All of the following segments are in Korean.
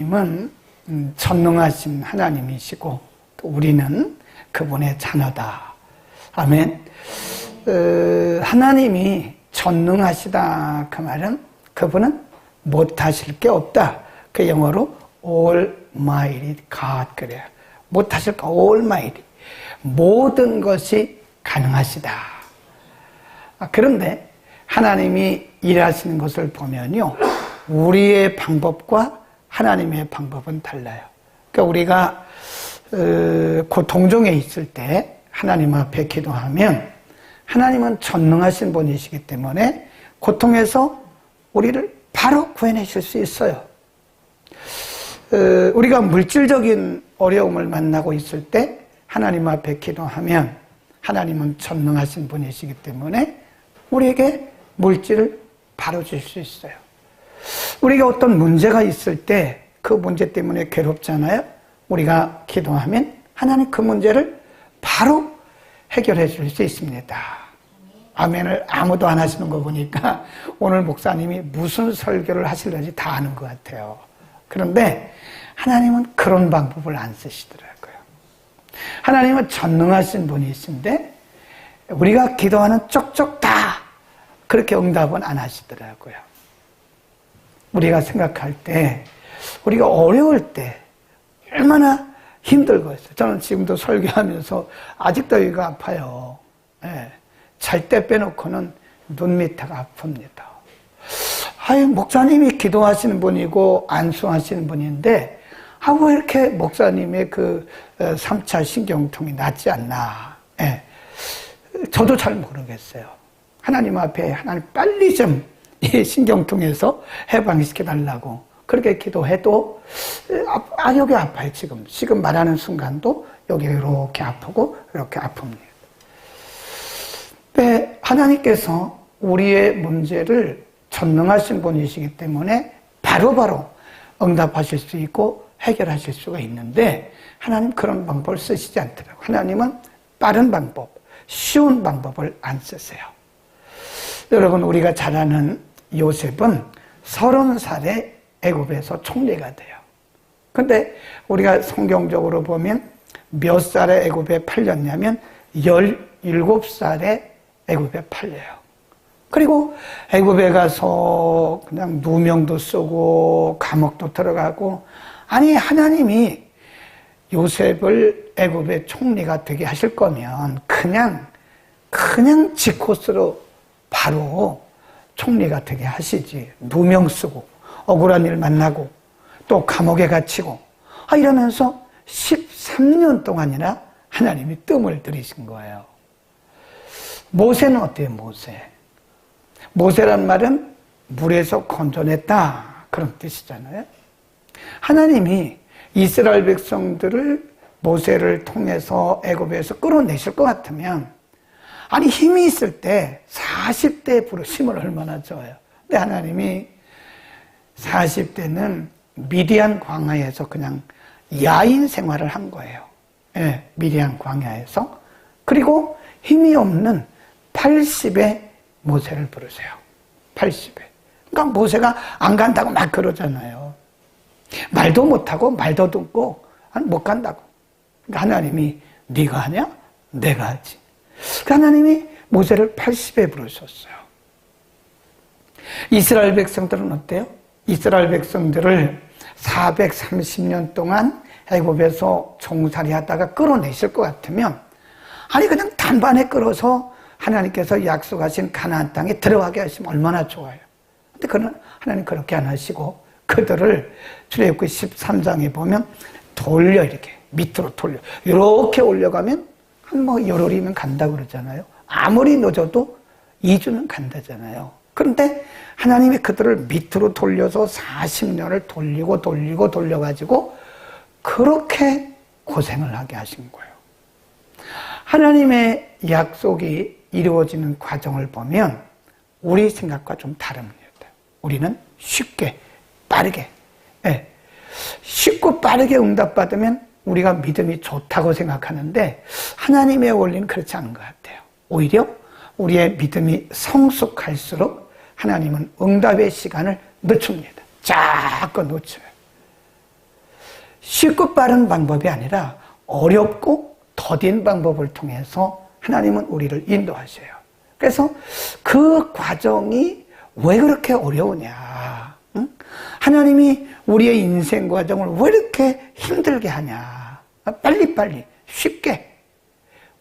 하나님은 전능하신 하나님이시고 또 우리는 그분의 자녀다. 아멘. 하나님이 전능하시다 그 말은 그분은 못하실 게 없다. 그 영어로 Almighty God 그래요. 못하실 거 Almighty. 모든 것이 가능하시다. 그런데 하나님이 일하시는 것을 보면요, 우리의 방법과 하나님의 방법은 달라요. 그러니까 우리가 고통중에 있을 때 하나님 앞에 기도하면 하나님은 전능하신 분이시기 때문에 고통에서 우리를 바로 구해내실 수 있어요. 우리가 물질적인 어려움을 만나고 있을 때 하나님 앞에 기도하면 하나님은 전능하신 분이시기 때문에 우리에게 물질을 바로 줄 수 있어요. 우리가 어떤 문제가 있을 때 그 문제 때문에 괴롭잖아요. 우리가 기도하면 하나님 그 문제를 바로 해결해 줄 수 있습니다. 아멘을 아무도 안 하시는 거 보니까 오늘 목사님이 무슨 설교를 하실는지 다 아는 것 같아요. 그런데 하나님은 그런 방법을 안 쓰시더라고요. 하나님은 전능하신 분이신데 우리가 기도하는 쪽쪽 다 그렇게 응답은 안 하시더라고요. 우리가 생각할 때, 우리가 어려울 때 얼마나 힘들고 있어요. 저는 지금도 설교하면서 아직도 여기가 아파요. 예. 잘 때 빼놓고는 눈 밑에가 아픕니다. 아유, 목사님이 기도하시는 분이고 안수하시는 분인데 왜 이렇게 목사님의 그 3차 신경통이 낫지 않나. 예. 저도 잘 모르겠어요. 하나님 앞에 하나님 빨리 좀 이 신경통에서 해방시켜달라고 그렇게 기도해도 여기 아파요. 지금 말하는 순간도 여기 이렇게 아프고 이렇게 아픕니다. 네, 하나님께서 우리의 문제를 전능하신 분이시기 때문에 바로바로 응답하실 수 있고 해결하실 수가 있는데 하나님 그런 방법을 쓰시지 않더라고요. 하나님은 빠른 방법, 쉬운 방법을 안 쓰세요. 여러분, 우리가 잘 아는 요셉은 30살에 애굽에서 총리가 돼요. 근데 우리가 성경적으로 보면 몇 살에 애굽에 팔렸냐면 17살에 애굽에 팔려요. 그리고 애굽에 가서 그냥 누명도 쓰고 감옥도 들어가고, 아니 하나님이 요셉을 애굽의 총리가 되게 하실 거면 그냥 지코스로 바로 총리가 되게 하시지. 누명 쓰고 억울한 일 만나고 또 감옥에 갇히고 이러면서 13년 동안이나 하나님이 뜸을 들이신 거예요. 모세는 어때요? 모세란 말은 물에서 건져냈다 그런 뜻이잖아요. 하나님이 이스라엘 백성들을 모세를 통해서 애굽에서 끌어내실 것 같으면, 아니 힘이 있을 때 40대에 부르심을 얼마나 좋아요. 근데 하나님이 40대는 미디안 광야에서 그냥 야인 생활을 한 거예요. 예, 미디안 광야에서. 그리고 힘이 없는 80에 모세를 부르세요. 80에. 그러니까 모세가 안 간다고 막 그러잖아요. 말도 못하고 말도 듣고 못 간다고. 그러니까 하나님이 네가 하냐? 내가 하지. 하나님이 모세를 80에 부르셨어요. 이스라엘 백성들은 어때요? 이스라엘 백성들을 430년 동안 애굽에서 종살이 하다가 끌어내실 것 같으면, 아니 그냥 단번에 끌어서 하나님께서 약속하신 가나안 땅에 들어가게 하시면 얼마나 좋아요. 근데 하나님 그렇게 안 하시고 그들을 출애굽기 13장에 보면 이렇게 밑으로 이렇게 올려가면 한 열흘이면 간다 그러잖아요. 아무리 늦어도 2주는 간다잖아요. 그런데 하나님이 그들을 밑으로 돌려서 40년을 돌려가지고 그렇게 고생을 하게 하신 거예요. 하나님의 약속이 이루어지는 과정을 보면 우리 생각과 좀 다릅니다. 우리는 쉽게, 빠르게, 쉽고 빠르게 응답받으면 우리가 믿음이 좋다고 생각하는데 하나님의 원리는 그렇지 않은 것 같아요. 오히려 우리의 믿음이 성숙할수록 하나님은 응답의 시간을 늦춥니다. 자꾸 놓쳐요. 쉽고 빠른 방법이 아니라 어렵고 더딘 방법을 통해서 하나님은 우리를 인도하셔요. 그래서 그 과정이 왜 그렇게 어려우냐? 응? 하나님이 우리의 인생 과정을 왜 이렇게 힘들게 하냐? 빨리빨리 쉽게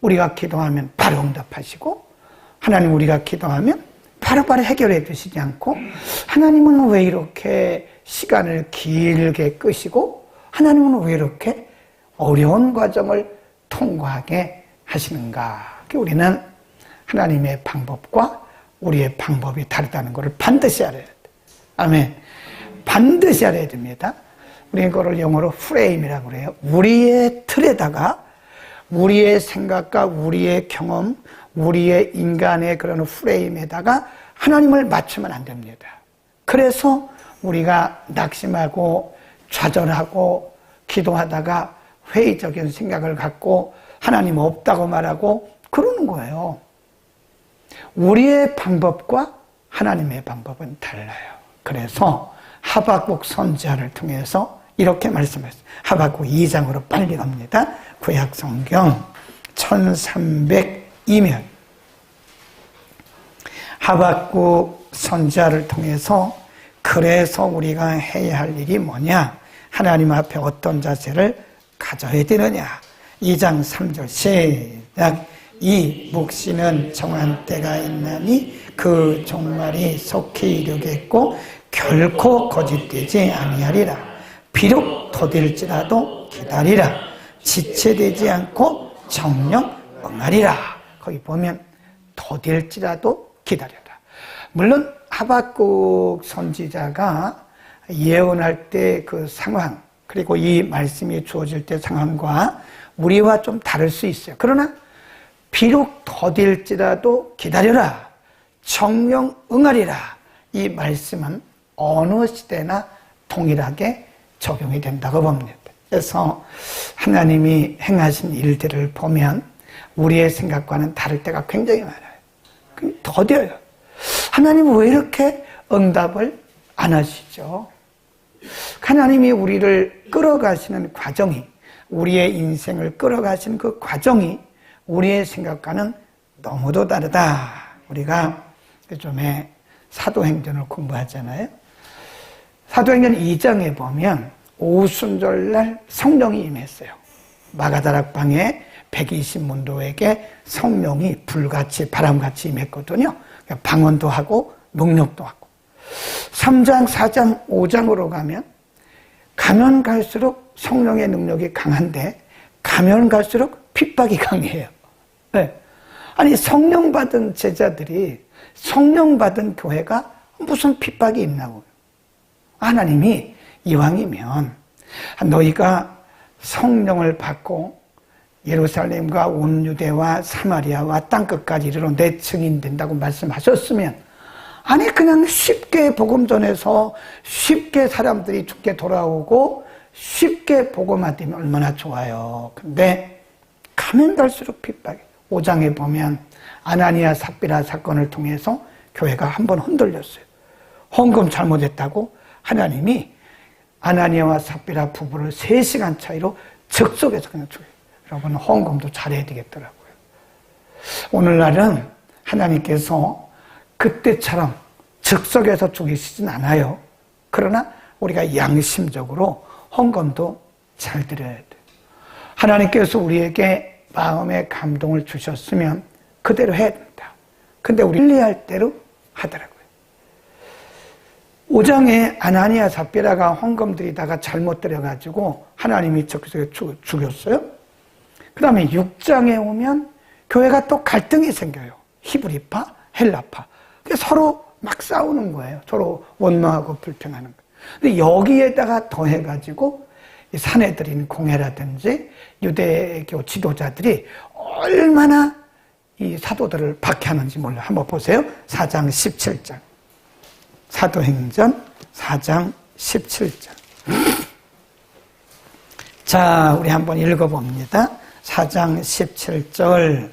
우리가 기도하면 바로 응답하시고, 하나님 우리가 기도하면 바로바로 해결해 주시지 않고, 하나님은 왜 이렇게 시간을 길게 끄시고, 하나님은 왜 이렇게 어려운 과정을 통과하게 하시는가? 우리는 하나님의 방법과 우리의 방법이 다르다는 것을 반드시 알아야 돼. 아멘. 반드시 알아야 됩니다. 우리 이거를 영어로 프레임이라고 그래요. 우리의 틀에다가 우리의 생각과 우리의 경험, 우리의 인간의 그런 프레임에다가 하나님을 맞추면 안 됩니다. 그래서 우리가 낙심하고 좌절하고 기도하다가 회의적인 생각을 갖고 하나님 없다고 말하고 그러는 거예요. 우리의 방법과 하나님의 방법은 달라요. 그래서 하박국 선지자를 통해서 이렇게 말씀했어요. 하박국 2장으로 빨리 갑니다. 구약 성경 1302면 하박국 선지자를 통해서 그래서 우리가 해야 할 일이 뭐냐? 하나님 앞에 어떤 자세를 가져야 되느냐? 2장 3절 시작. 이 묵시는 정한 때가 있나니 그 종말이 속히 이르겠고 결코 거짓되지 아니하리라. 비록 더딜지라도 기다리라. 지체되지 않고 정령 응하리라. 거기 보면 더딜지라도 기다려라. 물론 하박국 선지자가 예언할 때 그 상황, 그리고 이 말씀이 주어질 때 상황과 우리와 좀 다를 수 있어요. 그러나 비록 더딜지라도 기다려라. 정령 응하리라. 이 말씀은 어느 시대나 동일하게 적용이 된다고 봅니다. 그래서 하나님이 행하신 일들을 보면 우리의 생각과는 다를 때가 굉장히 많아요. 더뎌요. 하나님은 왜 이렇게 응답을 안 하시죠? 하나님이 우리를 끌어가시는 과정이, 우리의 인생을 끌어가시는 그 과정이 우리의 생각과는 너무도 다르다. 우리가 요즘에 사도행전을 공부하잖아요. 사도행전 2장에 보면 오순절날 성령이 임했어요. 마가다락방에 120문도에게 성령이 불같이 바람같이 임했거든요. 방언도 하고 능력도 하고. 3장, 4장, 5장으로 가면 갈수록 성령의 능력이 강한데 가면 갈수록 핍박이 강해요. 네. 아니 성령 받은 제자들이, 성령 받은 교회가 무슨 핍박이 있나고. 하나님이 이왕이면 너희가 성령을 받고 예루살렘과 온 유대와 사마리아와 땅끝까지 이르러 내 증인 된다고 말씀하셨으면, 아니 그냥 쉽게 복음 전해서 쉽게 사람들이 죽게 돌아오고 쉽게 복음화되면 얼마나 좋아요. 근데 가면 갈수록 핍박이. 5장에 보면 아나니아 삽비라 사건을 통해서 교회가 한번 흔들렸어요. 헌금 잘못했다고 하나님이 아나니아와 삽비라 부부를 3시간 차이로 즉석에서 그냥 죽여요. 여러분 헌금도 잘해야 되겠더라고요. 오늘날은 하나님께서 그때처럼 즉석에서 죽이시진 않아요. 그러나 우리가 양심적으로 헌금도 잘 드려야 돼요. 하나님께서 우리에게 마음의 감동을 주셨으면 그대로 해야 된다. 근데 우리 편리할 대로 하더라고요. 5장에 아나니아 삽비라가 헌금 드리다가 잘못 드려가지고 하나님이 즉석에 죽였어요. 그 다음에 6장에 오면 교회가 또 갈등이 생겨요. 히브리파, 헬라파. 서로 막 싸우는 거예요. 서로 원망하고 불평하는 거예요. 근데 여기에다가 더해가지고 사내들인 공회라든지 유대교 지도자들이 얼마나 이 사도들을 박해하는지 몰라요. 한번 보세요. 4장 17절. 사도행전 4장 17절. 자, 우리 한번 읽어봅니다. 4장 17절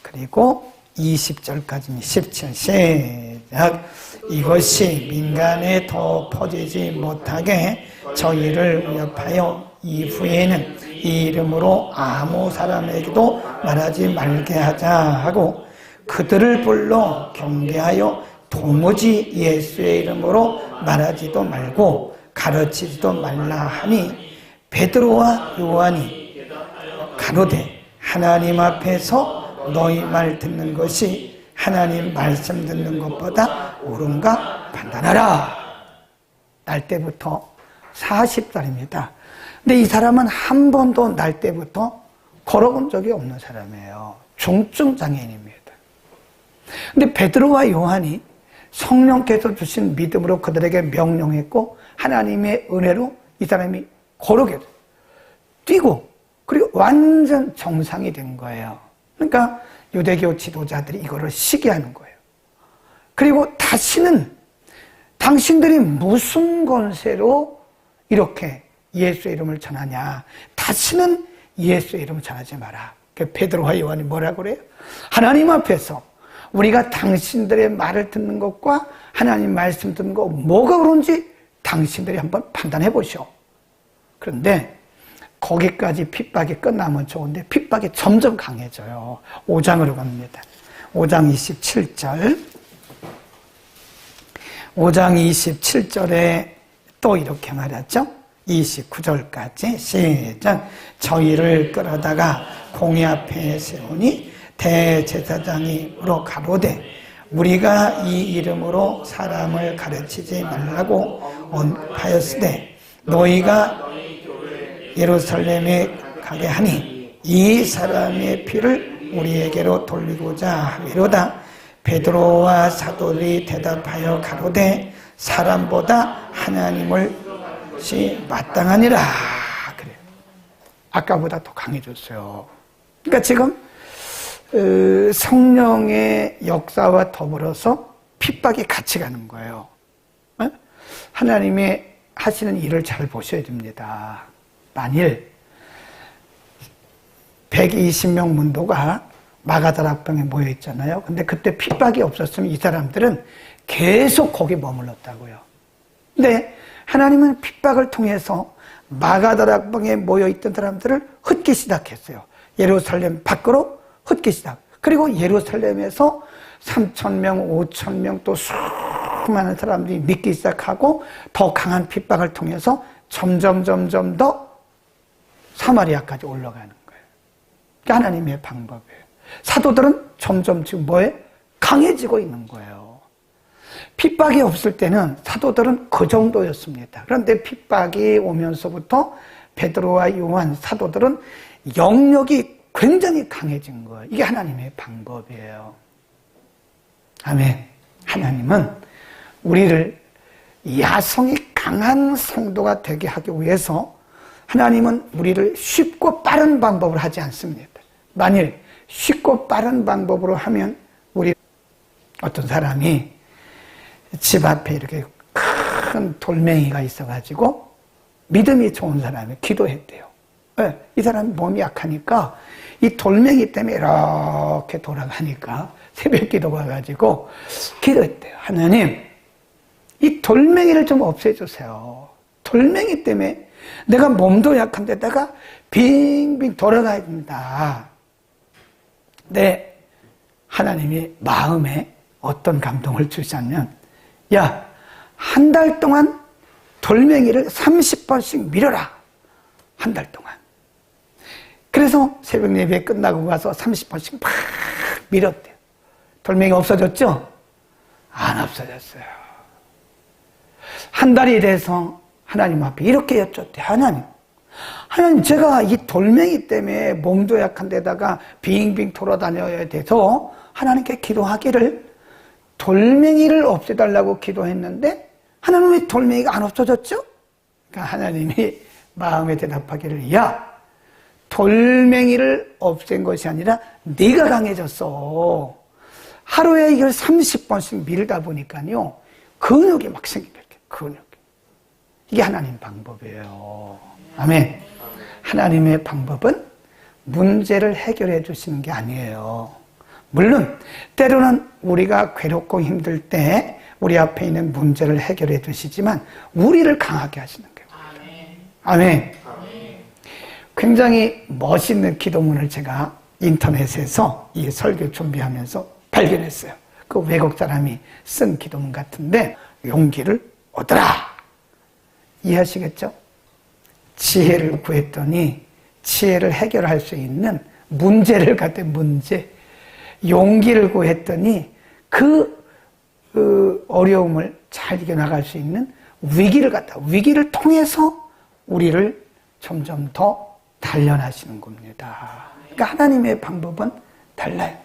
그리고 20절까지 17 시작. 이것이 민간에 더 퍼지지 못하게 저희를 위협하여 이후에는 이 이름으로 아무 사람에게도 말하지 말게 하자 하고 그들을 불러 경계하여 도무지 예수의 이름으로 말하지도 말고 가르치지도 말라 하니 베드로와 요한이 가로되 하나님 앞에서 너희 말 듣는 것이 하나님 말씀 듣는 것보다 옳은가 판단하라. 날 때부터 40살입니다. 근데 이 사람은 한 번도 날 때부터 걸어본 적이 없는 사람이에요. 중증 장애인입니다. 근데 베드로와 요한이 성령께서 주신 믿음으로 그들에게 명령했고 하나님의 은혜로 이 사람이 걸어게 뛰고 그리고 완전 정상이 된 거예요. 그러니까 유대교 지도자들이 이거를 시기하는 거예요. 그리고 다시는 당신들이 무슨 권세로 이렇게 예수의 이름을 전하냐. 다시는 예수의 이름을 전하지 마라. 베드로와 요한이 뭐라고 그래요? 하나님 앞에서 우리가 당신들의 말을 듣는 것과 하나님 말씀 듣는 것 뭐가 그런지 당신들이 한번 판단해 보시오. 그런데 거기까지 핍박이 끝나면 좋은데 핍박이 점점 강해져요. 5장으로 갑니다. 5장 27절 5장 27절에 또 이렇게 말하죠. 29절까지 시작. 저희를 끌어다가 공회 앞에 세우니 대제사장이 물어 가로되 우리가 이 이름으로 사람을 가르치지 말라고 언하였으되 너희가 예루살렘에 가게 하니 이 사람의 피를 우리에게로 돌리고자 하미로다. 베드로와 사도들이 대답하여 가로되 사람보다 하나님을 시 마땅하니라. 그래요. 아까보다 더 강해졌어요. 그러니까 지금 성령의 역사와 더불어서 핍박이 같이 가는 거예요. 하나님의 하시는 일을 잘 보셔야 됩니다. 만일 120명 문도가 마가다락방에 모여 있잖아요. 근데 그때 핍박이 없었으면 이 사람들은 계속 거기 머물렀다고요. 근데 하나님은 핍박을 통해서 마가다락방에 모여 있던 사람들을 흩기 시작했어요. 예루살렘 밖으로 흩기 시작. 그리고 예루살렘에서 3,000명, 5,000명 또 수많은 사람들이 믿기 시작하고 더 강한 핍박을 통해서 점점 더 사마리아까지 올라가는 거예요. 그게 하나님의 방법이에요. 사도들은 점점 지금 뭐에? 강해지고 있는 거예요. 핍박이 없을 때는 사도들은 그 정도였습니다. 그런데 핍박이 오면서부터 베드로와 요한 사도들은 영역이 굉장히 강해진 거예요. 이게 하나님의 방법이에요. 아멘. 하나님은 우리를 야성이 강한 성도가 되게 하기 위해서 하나님은 우리를 쉽고 빠른 방법을 하지 않습니다. 만일 쉽고 빠른 방법으로 하면 우리 어떤 사람이 집 앞에 이렇게 큰 돌멩이가 있어가지고 믿음이 좋은 사람이 기도했대요. 이 사람이 몸이 약하니까 이 돌멩이 때문에 이렇게 돌아가니까 새벽 기도가 와가지고 기도했대요. 하나님, 이 돌멩이를 좀 없애주세요. 돌멩이 때문에 내가 몸도 약한 데다가 빙빙 돌아가야 됩니다. 네, 하나님이 마음에 어떤 감동을 주시냐면, 야, 한 달 동안 돌멩이를 30번씩 밀어라. 한 달 동안. 그래서 새벽 예배 끝나고 가서 30번씩 막 밀었대요. 돌멩이 없어졌죠? 안 없어졌어요. 한 달이 돼서 하나님 앞에 이렇게 여쭙대. 하나님 제가 이 돌멩이 때문에 몸도 약한 데다가 빙빙 돌아다녀야 돼서 하나님께 기도하기를 돌멩이를 없애달라고 기도했는데 하나님 왜 돌멩이가 안 없어졌죠? 그러니까 하나님이 마음에 대답하기를 야, 돌멩이를 없앤 것이 아니라 네가 강해졌어. 하루에 이걸 30번씩 밀다 보니까요 근육이 막 생긴다. 근육이. 이게 하나님 방법이에요. 아멘. 하나님의 방법은 문제를 해결해 주시는 게 아니에요. 물론 때로는 우리가 괴롭고 힘들 때 우리 앞에 있는 문제를 해결해 주시지만 우리를 강하게 하시는 거예요. 아멘. 굉장히 멋있는 기도문을 제가 인터넷에서 이 설교 준비하면서 발견했어요. 그 외국 사람이 쓴 기도문 같은데, 용기를 얻어라. 이해하시겠죠? 지혜를 구했더니 지혜를 해결할 수 있는 문제를 갖대 문제. 용기를 구했더니 그 어려움을 잘 이겨나갈 수 있는 위기를 갖다, 위기를 통해서 우리를 점점 더 단련하시는 겁니다. 그러니까 하나님의 방법은 달라요.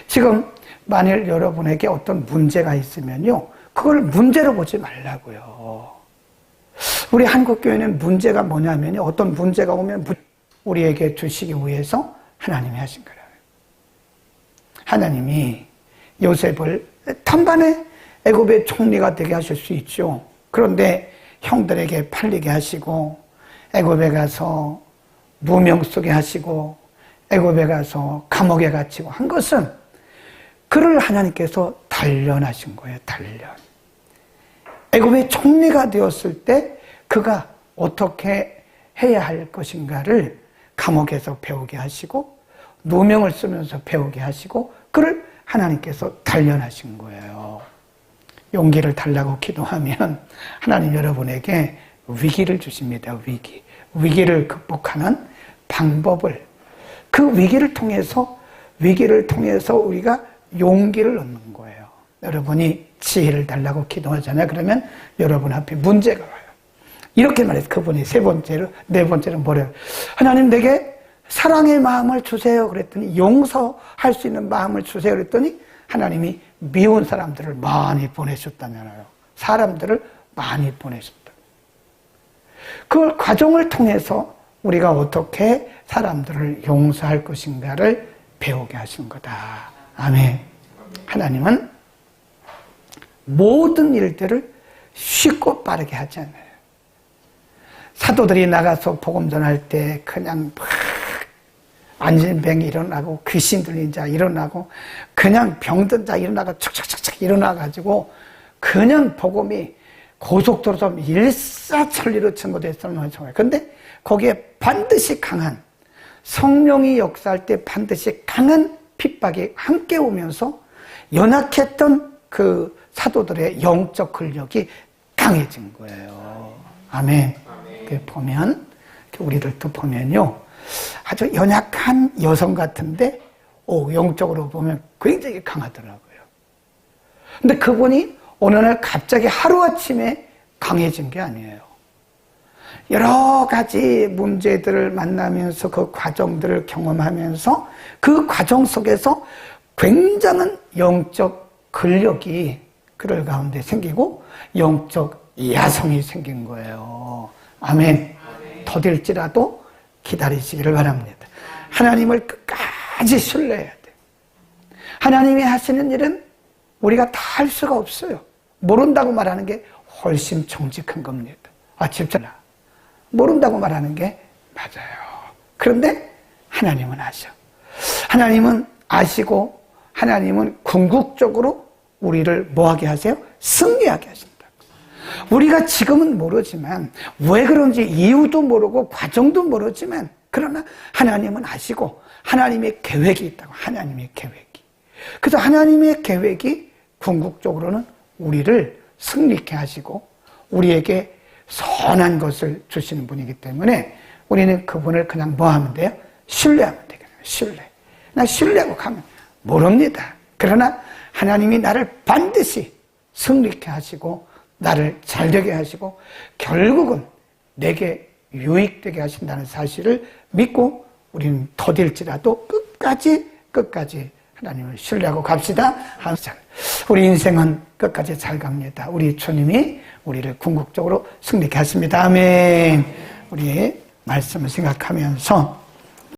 지금 만일 여러분에게 어떤 문제가 있으면요, 그걸 문제로 보지 말라고요. 우리 한국교회는 문제가 뭐냐면, 어떤 문제가 오면 우리에게 주시기 위해서 하나님이 하신 거라고요. 하나님이 요셉을 단번에 애굽의 총리가 되게 하실 수 있죠. 그런데 형들에게 팔리게 하시고, 애굽에 가서 무명 쓰게 하시고, 애굽에 가서 감옥에 갇히고 한 것은 그를 하나님께서 단련하신 거예요. 단련. 애굽의 총리가 되었을 때 그가 어떻게 해야 할 것인가를 감옥에서 배우게 하시고, 누명을 쓰면서 배우게 하시고, 그를 하나님께서 단련하신 거예요. 용기를 달라고 기도하면 하나님 여러분에게 위기를 주십니다. 위기를 극복하는 방법을, 그 위기를 통해서 우리가 용기를 얻는 거예요. 여러분이 지혜를 달라고 기도하잖아요. 그러면 여러분 앞에 문제가 와요. 이렇게 말해서 그분이 네 번째로 뭐래요? 하나님 내게 사랑의 마음을 주세요. 그랬더니, 용서할 수 있는 마음을 주세요. 그랬더니 하나님이 미운 사람들을 많이 보내셨다잖아요. 사람들을 많이 보내셨다. 그 과정을 통해서 우리가 어떻게 사람들을 용서할 것인가를 배우게 하신 거다. 아멘. 하나님은 모든 일들을 쉽고 빠르게 하지 않아요. 사도들이 나가서 복음 전할 때 그냥 막 안진뱅이 일어나고, 귀신 들린 자 일어나고, 그냥 병든 자 일어나고, 척척척척 일어나가지고 그냥 복음이 고속도로 좀 일사천리로 전거됐었는 정말. 근데 거기에 반드시 강한, 성령이 역사할 때 반드시 강한 핍박이 함께 오면서 연약했던 그 사도들의 영적 근력이 강해진 거예요. 아멘. 보면, 우리들도 보면요, 아주 연약한 여성 같은데, 영적으로 보면 굉장히 강하더라고요. 근데 그분이 어느 날 갑자기 하루아침에 강해진 게 아니에요. 여러 가지 문제들을 만나면서 그 과정들을 경험하면서 그 과정 속에서 굉장한 영적 근력이 그들 가운데 생기고 영적 야성이 생긴 거예요. 아멘. 더딜지라도 기다리시기를 바랍니다. 하나님을 끝까지 신뢰해야 돼요. 하나님이 하시는 일은 우리가 다 할 수가 없어요. 모른다고 말하는 게 훨씬 정직한 겁니다. 집사나 모른다고 말하는 게 맞아요. 그런데 하나님은 아셔. 하나님은 아시고, 하나님은 궁극적으로 우리를 뭐하게 하세요? 승리하게 하신다. 우리가 지금은 모르지만, 왜 그런지 이유도 모르고 과정도 모르지만, 그러나 하나님은 아시고 하나님의 계획이 있다고. 하나님의 계획이. 그래서 하나님의 계획이 궁극적으로는 우리를 승리케 하시고 우리에게 선한 것을 주시는 분이기 때문에 우리는 그분을 그냥 뭐 하면 돼요? 신뢰하면 되겠네요. 신뢰. 나 신뢰하고 가면 모릅니다. 그러나 하나님이 나를 반드시 승리케 하시고 나를 잘되게 하시고 결국은 내게 유익되게 하신다는 사실을 믿고 우리는 더딜지라도 끝까지 하나님을 신뢰하고 갑시다. 항상 우리 인생은 끝까지 잘 갑니다. 우리 주님이 우리를 궁극적으로 승리케 하십니다. 아멘. 우리 말씀을 생각하면서